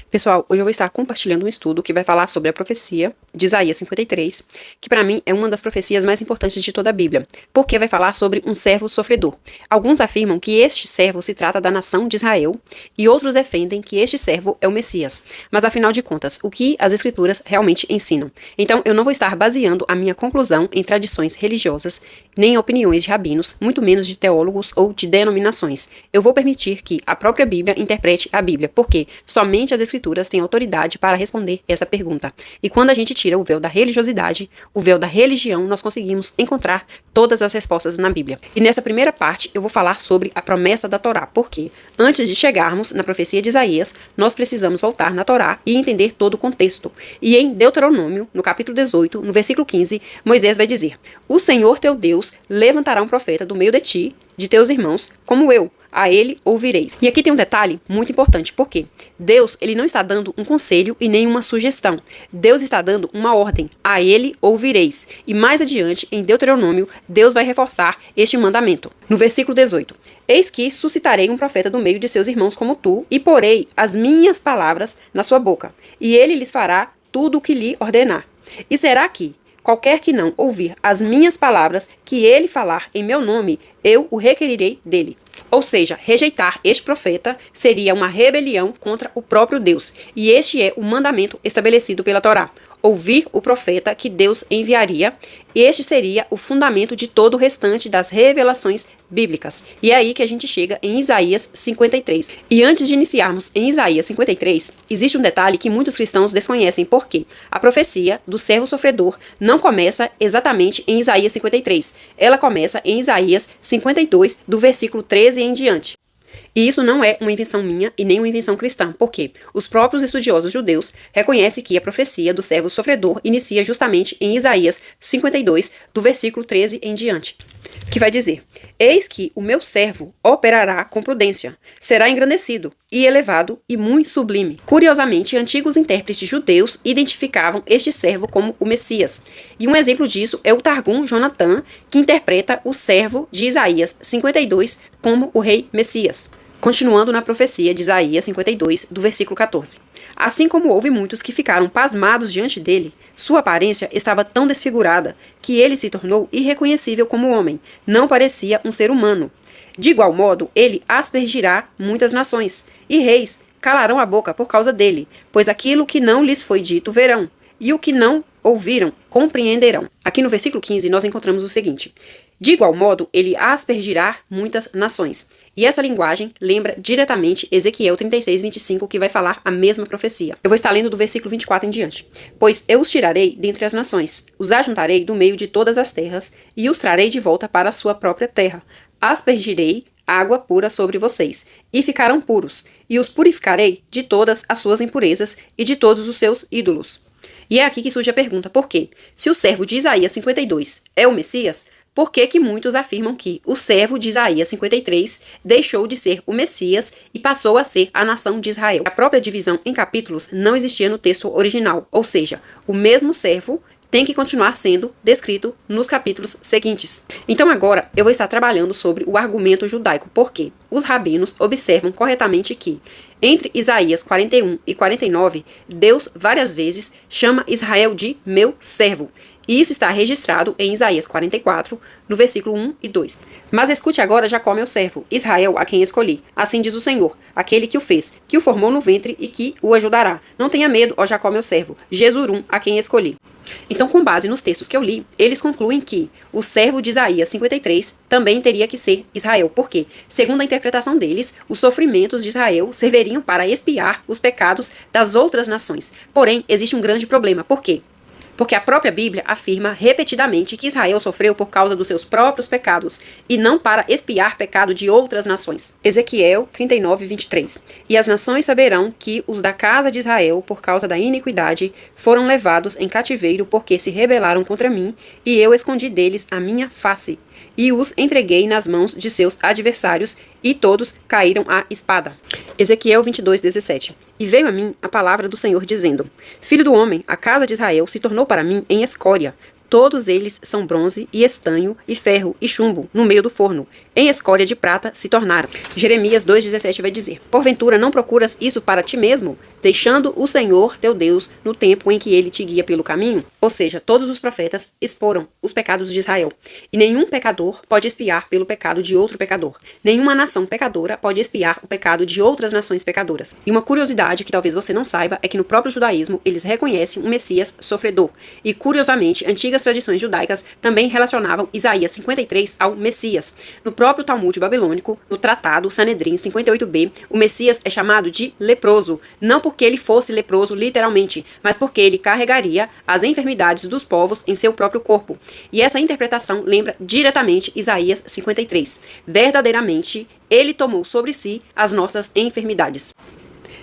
Pessoal, hoje eu vou estar compartilhando um estudo que vai falar sobre a profecia de Isaías 53, que para mim é uma das profecias mais importantes de toda a Bíblia, porque vai falar sobre um servo sofredor. Alguns afirmam que este servo se trata da nação de Israel e outros defendem que este servo é o Messias. Mas afinal de contas, o que as escrituras realmente ensinam? Então eu não vou estar baseando a minha conclusão em tradições religiosas, nem em opiniões de rabinos, muito menos de teólogos ou de denominações. Eu vou permitir que a própria Bíblia interprete a Bíblia, porque somente as escrituras têm autoridade para responder essa pergunta. E quando a gente tira o véu da religiosidade, o véu da religião, nós conseguimos encontrar todas as respostas na Bíblia. E nessa primeira parte eu vou falar sobre a promessa da Torá, porque antes de chegarmos na profecia de Isaías, nós precisamos voltar na Torá e entender todo o contexto. E em Deuteronômio, no capítulo 18, no versículo 15, Moisés vai dizer: "O Senhor teu Deus levantará um profeta do meio de ti, de teus irmãos, como eu. A ele ouvireis." E aqui tem um detalhe muito importante, porque Deus, ele não está dando um conselho e nem uma sugestão. Deus está dando uma ordem: a ele ouvireis. E mais adiante, em Deuteronômio, Deus vai reforçar este mandamento. No versículo 18: "Eis que suscitarei um profeta do meio de seus irmãos como tu, e porei as minhas palavras na sua boca, e ele lhes fará tudo o que lhe ordenar. E será que qualquer que não ouvir as minhas palavras que ele falar em meu nome, eu o requerirei dele." Ou seja, rejeitar este profeta seria uma rebelião contra o próprio Deus. E este é o mandamento estabelecido pela Torá: ouvir o profeta que Deus enviaria. Este seria o fundamento de todo o restante das revelações bíblicas. E é aí que a gente chega em Isaías 53. E antes de iniciarmos em Isaías 53, existe um detalhe que muitos cristãos desconhecem, porque a profecia do servo sofredor não começa exatamente em Isaías 53. Ela começa em Isaías 52, do versículo 13 em diante. E isso não é uma invenção minha e nem uma invenção cristã, porque os próprios estudiosos judeus reconhecem que a profecia do servo sofredor inicia justamente em Isaías 52, do versículo 13 em diante, que vai dizer: "Eis que o meu servo operará com prudência, será engrandecido e elevado e muito sublime." Curiosamente, antigos intérpretes judeus identificavam este servo como o Messias. E um exemplo disso é o Targum Jonathan, que interpreta o servo de Isaías 52 como o rei Messias. Continuando na profecia de Isaías 52, do versículo 14. "Assim como houve muitos que ficaram pasmados diante dele, sua aparência estava tão desfigurada que ele se tornou irreconhecível como homem, não parecia um ser humano. De igual modo, ele aspergirá muitas nações, e reis calarão a boca por causa dele, pois aquilo que não lhes foi dito verão, e o que não ouviram compreenderão." Aqui no versículo 15 nós encontramos o seguinte: "De igual modo, ele aspergirá muitas nações." E essa linguagem lembra diretamente Ezequiel 36, 25, que vai falar a mesma profecia. Eu vou estar lendo do versículo 24 em diante. "Pois eu os tirarei dentre as nações, os ajuntarei do meio de todas as terras, e os trarei de volta para a sua própria terra. Aspergirei água pura sobre vocês, e ficarão puros, e os purificarei de todas as suas impurezas e de todos os seus ídolos." E é aqui que surge a pergunta: por quê? Se o servo de Isaías 52 é o Messias, por que que muitos afirmam que o servo de Isaías 53 deixou de ser o Messias e passou a ser a nação de Israel? A própria divisão em capítulos não existia no texto original, ou seja, o mesmo servo tem que continuar sendo descrito nos capítulos seguintes. Então agora eu vou estar trabalhando sobre o argumento judaico, porque os rabinos observam corretamente que entre Isaías 41 e 49, Deus várias vezes chama Israel de meu servo. E isso está registrado em Isaías 44, no versículo 1 e 2. "Mas escute agora Jacó meu servo, Israel a quem escolhi. Assim diz o Senhor, aquele que o fez, que o formou no ventre e que o ajudará. Não tenha medo, ó Jacó meu servo, Jesurum a quem escolhi." Então, com base nos textos que eu li, eles concluem que o servo de Isaías 53 também teria que ser Israel, porque, segundo a interpretação deles, os sofrimentos de Israel serviriam para expiar os pecados das outras nações. Porém, existe um grande problema. Por quê? Porque a própria Bíblia afirma repetidamente que Israel sofreu por causa dos seus próprios pecados e não para expiar pecado de outras nações. Ezequiel 39, 23. "E as nações saberão que os da casa de Israel, por causa da iniquidade, foram levados em cativeiro porque se rebelaram contra mim, e eu escondi deles a minha face, e os entreguei nas mãos de seus adversários, e todos caíram à espada." Ezequiel 22, 17. "E veio a mim a palavra do Senhor dizendo: Filho do homem, a casa de Israel se tornou para mim em escória. Todos eles são bronze e estanho e ferro e chumbo no meio do forno. Em escória de prata se tornaram." Jeremias 2,17 vai dizer: "Porventura não procuras isso para ti mesmo? deixando o Senhor teu Deus no tempo em que ele te guia pelo caminho? Ou seja, todos os profetas exporam os pecados de Israel. E nenhum pecador pode expiar pelo pecado de outro pecador. Nenhuma nação pecadora pode expiar o pecado de outras nações pecadoras. E uma curiosidade que talvez você não saiba é que no próprio judaísmo eles reconhecem um Messias sofredor. E curiosamente, antigas tradições judaicas também relacionavam Isaías 53 ao Messias. No próprio Talmud babilônico, no tratado Sanedrim 58b, o Messias é chamado de leproso, não porque ele fosse leproso literalmente, mas porque ele carregaria as enfermidades dos povos em seu próprio corpo. E essa interpretação lembra diretamente Isaías 53. Verdadeiramente, ele tomou sobre si as nossas enfermidades.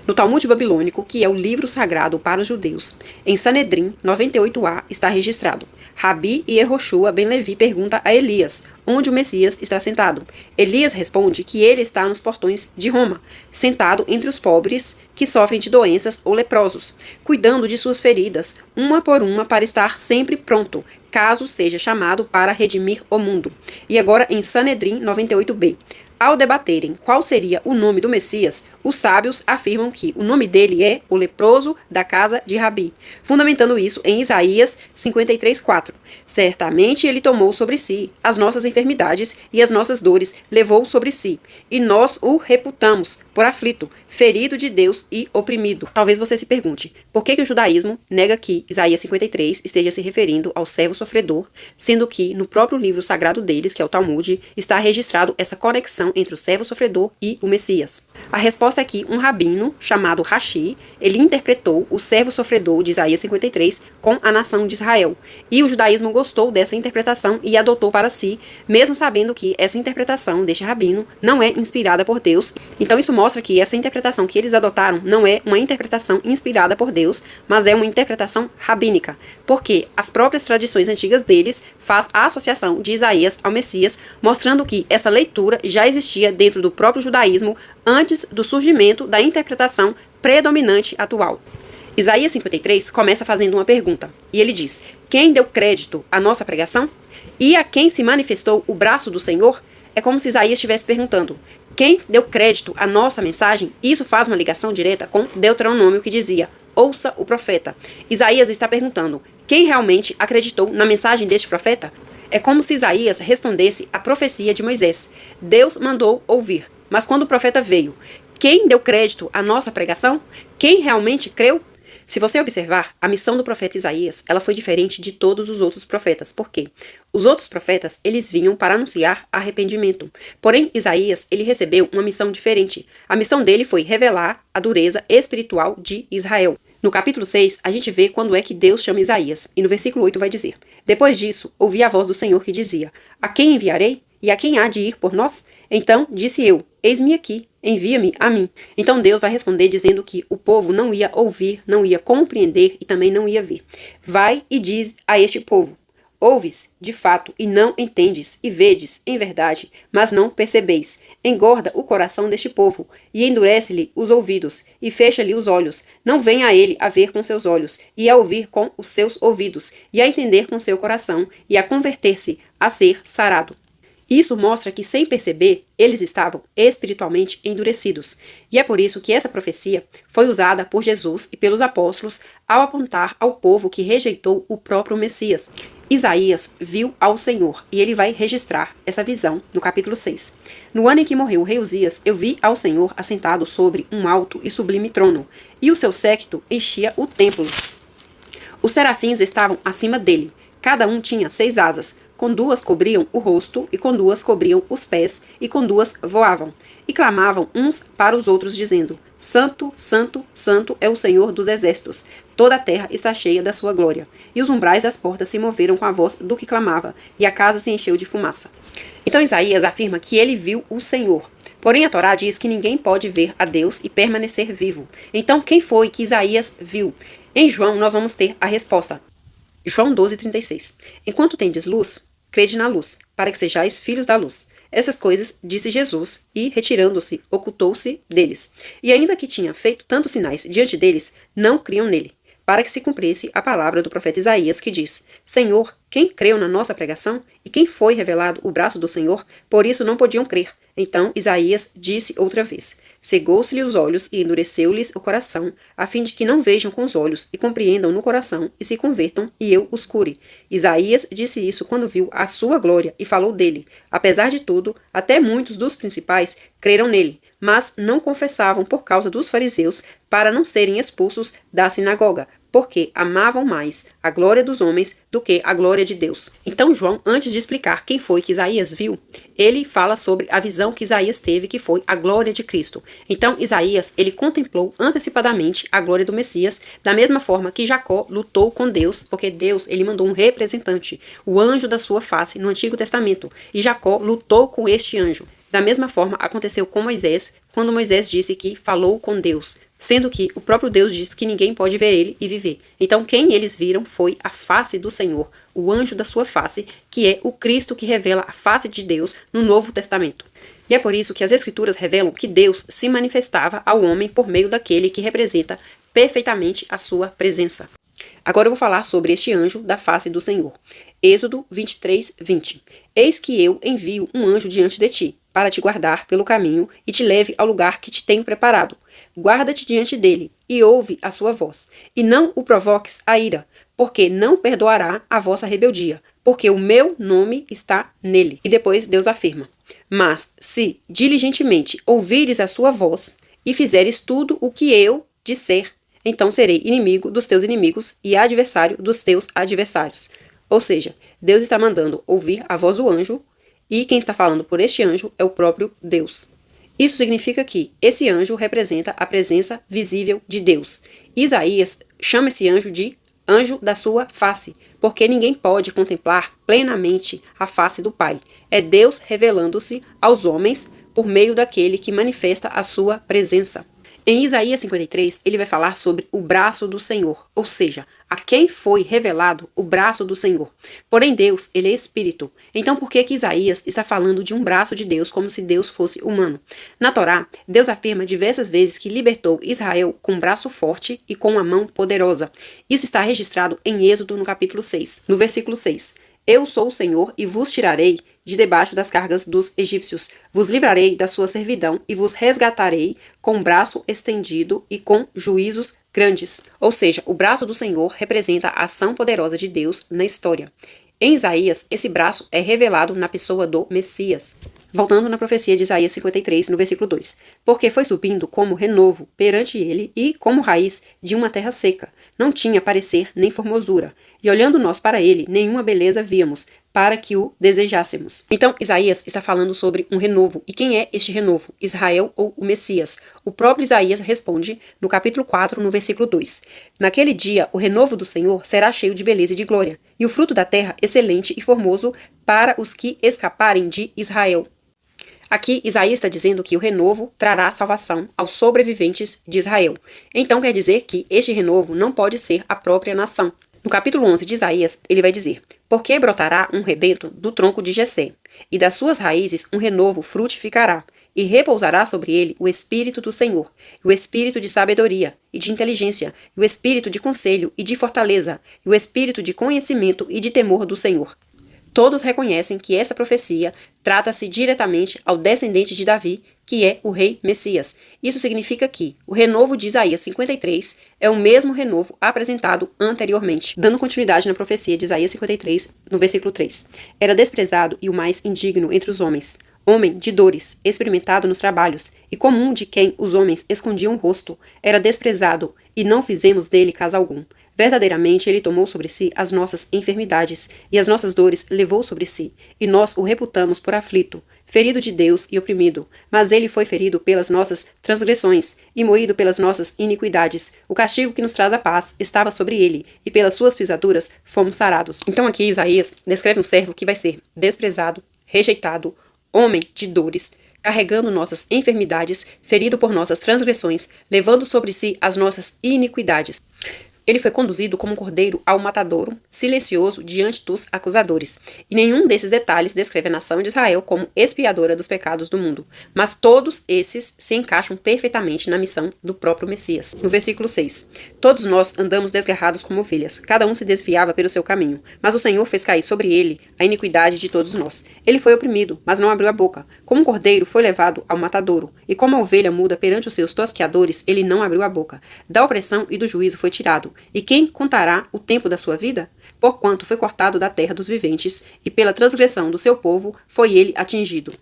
No Talmud babilônico, que é o livro sagrado para os judeus, em Sanedrim 98a está registrado: Rabi Yehoshua ben Levi pergunta a Elias onde o Messias está sentado. Elias responde que ele está nos portões de Roma, sentado entre os pobres que sofrem de doenças ou leprosos, cuidando de suas feridas, uma por uma, para estar sempre pronto, caso seja chamado para redimir o mundo. E agora em Sanedrim 98b. Ao debaterem qual seria o nome do Messias, os sábios afirmam que o nome dele é o leproso da casa de Rabi, fundamentando isso em Isaías 53:4. Certamente ele tomou sobre si as nossas enfermidades e as nossas dores levou sobre si, e nós o reputamos por aflito, ferido de Deus e oprimido. Talvez você se pergunte, por que o judaísmo nega que Isaías 53 esteja se referindo ao servo sofredor, sendo que no próprio livro sagrado deles, que é o Talmud, está registrado essa conexão entre o servo sofredor e o Messias? A resposta é que um rabino chamado Rashi, ele interpretou o servo sofredor de Isaías 53 com a nação de Israel. E o judaísmo gostou dessa interpretação e adotou para si, mesmo sabendo que essa interpretação deste rabino não é inspirada por Deus. Então isso mostra que essa interpretação que eles adotaram não é uma interpretação inspirada por Deus, mas é uma interpretação rabínica, porque as próprias tradições antigas deles faz a associação de Isaías ao Messias, mostrando que essa leitura já existia dentro do próprio judaísmo antes do surgimento da interpretação predominante atual. Isaías 53 começa fazendo uma pergunta, e ele diz: quem deu crédito à nossa pregação? E a quem se manifestou o braço do Senhor? É como se Isaías estivesse perguntando: quem deu crédito à nossa mensagem? Isso faz uma ligação direta com Deuteronômio, que dizia: ouça o profeta. Isaías está perguntando: quem realmente acreditou na mensagem deste profeta? É como se Isaías respondesse à profecia de Moisés: Deus mandou ouvir, mas quando o profeta veio, quem deu crédito à nossa pregação? Quem realmente creu? Se você observar, a missão do profeta Isaías, ela foi diferente de todos os outros profetas. Por quê? Os outros profetas, eles vinham para anunciar arrependimento. Porém, Isaías, ele recebeu uma missão diferente. A missão dele foi revelar a dureza espiritual de Israel. No capítulo 6, a gente vê quando é que Deus chama Isaías. E no versículo 8 vai dizer: depois disso, ouvi a voz do Senhor que dizia: a quem enviarei? E a quem há de ir por nós? Então disse eu: eis-me aqui, envia-me a mim. Então Deus vai responder dizendo que o povo não ia ouvir, não ia compreender e também não ia ver. Vai e diz a este povo: ouves, de fato, e não entendes, e vedes, em verdade, mas não percebeis. Engorda o coração deste povo, e endurece-lhe os ouvidos, e fecha-lhe os olhos. Não venha a ele a ver com seus olhos, e a ouvir com os seus ouvidos, e a entender com seu coração, e a converter-se, a ser sarado. Isso mostra que, sem perceber, eles estavam espiritualmente endurecidos. E é por isso que essa profecia foi usada por Jesus e pelos apóstolos ao apontar ao povo que rejeitou o próprio Messias. Isaías viu ao Senhor, e ele vai registrar essa visão no capítulo 6. No ano em que morreu o rei Uzias, eu vi ao Senhor assentado sobre um alto e sublime trono, e o seu séquito enchia o templo. Os serafins estavam acima dele. Cada um tinha 6 asas, com 2 cobriam o rosto, e com 2 cobriam os pés, e com 2 voavam. E clamavam uns para os outros, dizendo: Santo, Santo, Santo é o Senhor dos exércitos. Toda a terra está cheia da sua glória. E os umbrais das portas se moveram com a voz do que clamava, e a casa se encheu de fumaça. Então Isaías afirma que ele viu o Senhor. Porém, a Torá diz que ninguém pode ver a Deus e permanecer vivo. Então, quem foi que Isaías viu? Em João, nós vamos ter a resposta. João 12:36. Enquanto tendes luz, crede na luz, para que sejais filhos da luz. Essas coisas disse Jesus, e, retirando-se, ocultou-se deles. E ainda que tinha feito tantos sinais diante deles, não criam nele. para que se cumprisse a palavra do profeta Isaías, que diz: Senhor, quem creu na nossa pregação? E quem foi revelado o braço do Senhor? Por isso não podiam crer. Então Isaías disse outra vez: cegou-se-lhe os olhos e endureceu-lhes o coração, a fim de que não vejam com os olhos e compreendam no coração e se convertam, e eu os cure. Isaías disse isso quando viu a sua glória e falou dele. Apesar de tudo, até muitos dos principais creram nele, mas não confessavam por causa dos fariseus, para não serem expulsos da sinagoga, porque amavam mais a glória dos homens do que a glória de Deus. Então João, antes de explicar quem foi que Isaías viu, ele fala sobre a visão que Isaías teve, que foi a glória de Cristo. Então Isaías, ele contemplou antecipadamente a glória do Messias, da mesma forma que Jacó lutou com Deus, porque Deus, ele mandou um representante, o anjo da sua face, no Antigo Testamento, e Jacó lutou com este anjo. Da mesma forma, aconteceu com Moisés, quando Moisés disse que falou com Deus, sendo que o próprio Deus disse que ninguém pode ver ele e viver. Então, quem eles viram foi a face do Senhor, o anjo da sua face, que é o Cristo que revela a face de Deus no Novo Testamento. E é por isso que as Escrituras revelam que Deus se manifestava ao homem por meio daquele que representa perfeitamente a sua presença. Agora eu vou falar sobre este anjo da face do Senhor. Êxodo 23, 20. Eis que eu envio um anjo diante de ti, para te guardar pelo caminho e te leve ao lugar que te tenho preparado. Guarda-te diante dele e ouve a sua voz. E não o provoques a ira, porque não perdoará a vossa rebeldia, porque o meu nome está nele. E depois Deus afirma: mas se diligentemente ouvires a sua voz e fizeres tudo o que eu disser, então serei inimigo dos teus inimigos e adversário dos teus adversários. Ou seja, Deus está mandando ouvir a voz do anjo, e quem está falando por este anjo é o próprio Deus. Isso significa que esse anjo representa a presença visível de Deus. Isaías chama esse anjo de anjo da sua face, porque ninguém pode contemplar plenamente a face do Pai. É Deus revelando-se aos homens por meio daquele que manifesta a sua presença. Em Isaías 53, ele vai falar sobre o braço do Senhor, ou seja, a quem foi revelado o braço do Senhor. Porém, Deus, ele é espírito. Então, por que Isaías está falando de um braço de Deus como se Deus fosse humano? Na Torá, Deus afirma diversas vezes que libertou Israel com um braço forte e com uma mão poderosa. Isso está registrado em Êxodo, no capítulo 6, no versículo 6. Eu sou o Senhor e vos tirarei de debaixo das cargas dos egípcios. Vos livrarei da sua servidão e vos resgatarei com braço estendido e com juízos grandes. Ou seja, o braço do Senhor representa a ação poderosa de Deus na história. Em Isaías, esse braço é revelado na pessoa do Messias. Voltando na profecia de Isaías 53, no versículo 2. Porque foi subindo como renovo perante ele e como raiz de uma terra seca. Não tinha parecer nem formosura. E olhando nós para ele, nenhuma beleza víamos, para que o desejássemos. Então, Isaías está falando sobre um renovo. E quem é este renovo? Israel ou o Messias? O próprio Isaías responde no capítulo 4, no versículo 2. Naquele dia, o renovo do Senhor será cheio de beleza e de glória, e o fruto da terra excelente e formoso para os que escaparem de Israel. Aqui, Isaías está dizendo que o renovo trará salvação aos sobreviventes de Israel. Então, quer dizer que este renovo não pode ser a própria nação. No capítulo 11 de Isaías, ele vai dizer: porque brotará um rebento do tronco de Jessé, e das suas raízes um renovo frutificará, e repousará sobre ele o Espírito do Senhor, e o Espírito de sabedoria e de inteligência, e o Espírito de conselho e de fortaleza, e o Espírito de conhecimento e de temor do Senhor. Todos reconhecem que essa profecia trata-se diretamente ao descendente de Davi, que é o rei Messias. Isso significa que o renovo de Isaías 53 é o mesmo renovo apresentado anteriormente. Dando continuidade na profecia de Isaías 53, no versículo 3. Era desprezado e o mais indigno entre os homens, homem de dores, experimentado nos trabalhos, e comum de quem os homens escondiam o rosto. Era desprezado, e não fizemos dele caso algum. Verdadeiramente ele tomou sobre si as nossas enfermidades, e as nossas dores levou sobre si, e nós o reputamos por aflito, ferido de Deus e oprimido. Mas ele foi ferido pelas nossas transgressões, e moído pelas nossas iniquidades. O castigo que nos traz a paz estava sobre ele, e pelas suas pisaduras fomos sarados. Então aqui Isaías descreve um servo que vai ser desprezado, rejeitado, homem de dores, carregando nossas enfermidades, ferido por nossas transgressões, levando sobre si as nossas iniquidades. Ele foi conduzido como um cordeiro ao matadouro, silencioso diante dos acusadores. E nenhum desses detalhes descreve a nação de Israel como expiadora dos pecados do mundo. Mas todos esses se encaixam perfeitamente na missão do próprio Messias. No versículo 6. Todos nós andamos desgarrados como ovelhas, cada um se desviava pelo seu caminho, mas o Senhor fez cair sobre ele a iniquidade de todos nós. Ele foi oprimido, mas não abriu a boca. Como um cordeiro foi levado ao matadouro, e como a ovelha muda perante os seus tosqueadores, ele não abriu a boca. Da opressão e do juízo foi tirado. E quem contará o tempo da sua vida? Porquanto foi cortado da terra dos viventes, e pela transgressão do seu povo foi ele atingido.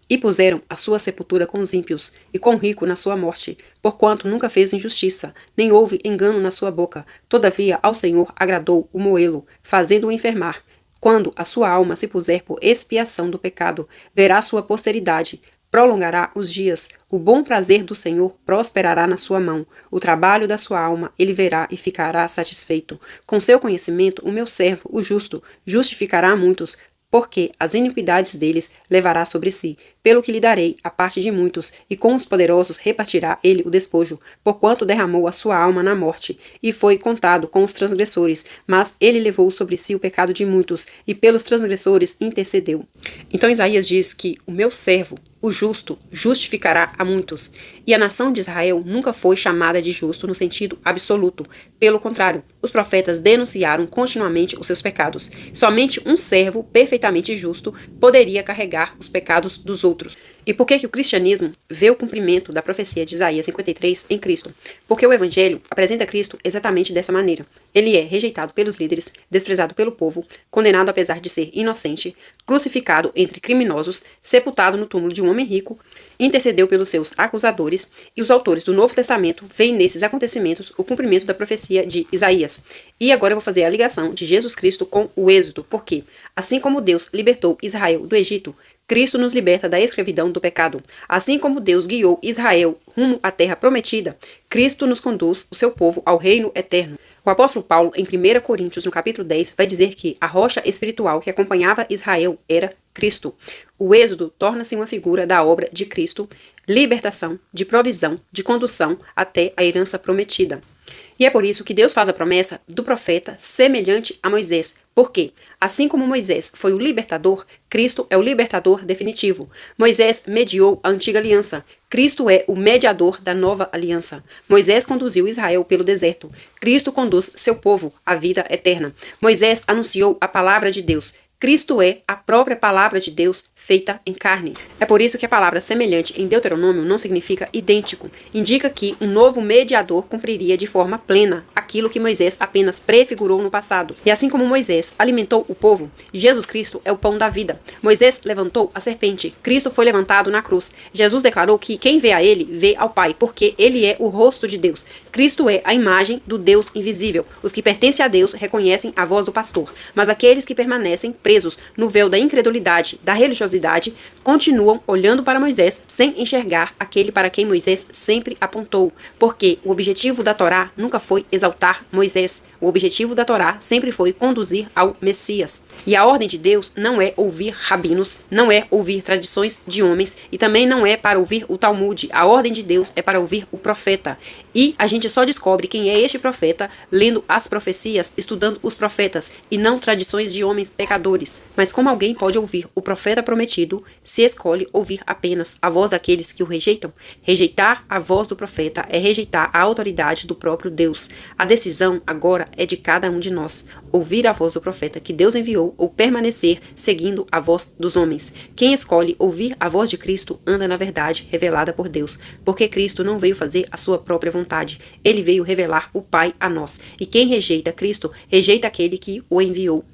E puseram a sua sepultura com os ímpios, e com o rico na sua morte, porquanto nunca fez injustiça, nem houve engano na sua boca. Todavia ao Senhor agradou o moê-lo, fazendo-o enfermar. Quando a sua alma se puser por expiação do pecado, verá sua posteridade, prolongará os dias, o bom prazer do Senhor prosperará na sua mão, o trabalho da sua alma ele verá e ficará satisfeito. Com seu conhecimento, o meu servo, o justo, justificará a muitos, porque as iniquidades deles levará sobre si, pelo que lhe darei a parte de muitos, e com os poderosos repartirá ele o despojo, porquanto derramou a sua alma na morte, e foi contado com os transgressores, mas ele levou sobre si o pecado de muitos, e pelos transgressores intercedeu. Então Isaías diz que o meu servo, o justo, justificará a muitos. E a nação de Israel nunca foi chamada de justo no sentido absoluto. Pelo contrário, os profetas denunciaram continuamente os seus pecados. Somente um servo perfeitamente justo poderia carregar os pecados dos outros. E por que o cristianismo vê o cumprimento da profecia de Isaías 53 em Cristo? Porque o Evangelho apresenta Cristo exatamente dessa maneira. Ele é rejeitado pelos líderes, desprezado pelo povo, condenado apesar de ser inocente, crucificado entre criminosos, sepultado no túmulo de um homem rico, intercedeu pelos seus acusadores, e os autores do Novo Testamento veem nesses acontecimentos o cumprimento da profecia de Isaías. E agora eu vou fazer a ligação de Jesus Cristo com o Êxodo, porque, assim como Deus libertou Israel do Egito, Cristo nos liberta da escravidão do pecado. Assim como Deus guiou Israel rumo à terra prometida, Cristo nos conduz o seu povo ao reino eterno. O apóstolo Paulo, em 1 Coríntios, no capítulo 10, vai dizer que a rocha espiritual que acompanhava Israel era Cristo. O Êxodo torna-se uma figura da obra de Cristo, libertação, de provisão, de condução até a herança prometida. E é por isso que Deus faz a promessa do profeta semelhante a Moisés. Por quê? Assim como Moisés foi o libertador, Cristo é o libertador definitivo. Moisés mediou a antiga aliança. Cristo é o mediador da nova aliança. Moisés conduziu Israel pelo deserto. Cristo conduz seu povo à vida eterna. Moisés anunciou a palavra de Deus. Cristo é a própria palavra de Deus feita em carne. É por isso que a palavra semelhante em Deuteronômio não significa idêntico. Indica que um novo mediador cumpriria de forma plena aquilo que Moisés apenas prefigurou no passado. E assim como Moisés alimentou o povo, Jesus Cristo é o pão da vida. Moisés levantou a serpente. Cristo foi levantado na cruz. Jesus declarou que quem vê a ele, vê ao Pai, porque ele é o rosto de Deus. Cristo é a imagem do Deus invisível. Os que pertencem a Deus reconhecem a voz do pastor, mas aqueles que permanecem presos no véu da incredulidade, da religiosidade, continuam olhando para Moisés sem enxergar aquele para quem Moisés sempre apontou, porque o objetivo da Torá nunca foi exaltar Moisés. O objetivo da Torá sempre foi conduzir ao Messias. E a ordem de Deus não é ouvir rabinos, não é ouvir tradições de homens e também não é para ouvir o Talmud. A ordem de Deus é para ouvir o profeta. E a gente só descobre quem é este profeta lendo as profecias, estudando os profetas e não tradições de homens pecadores. Mas como alguém pode ouvir o profeta prometido se escolhe ouvir apenas a voz daqueles que o rejeitam? Rejeitar a voz do profeta é rejeitar a autoridade do próprio Deus. A decisão agora é de cada um de nós. Ouvir a voz do profeta que Deus enviou ou permanecer seguindo a voz dos homens. Quem escolhe ouvir a voz de Cristo anda na verdade revelada por Deus, porque Cristo não veio fazer a sua própria vontade. Ele veio revelar o Pai a nós. E quem rejeita Cristo, rejeita aquele que o enviou.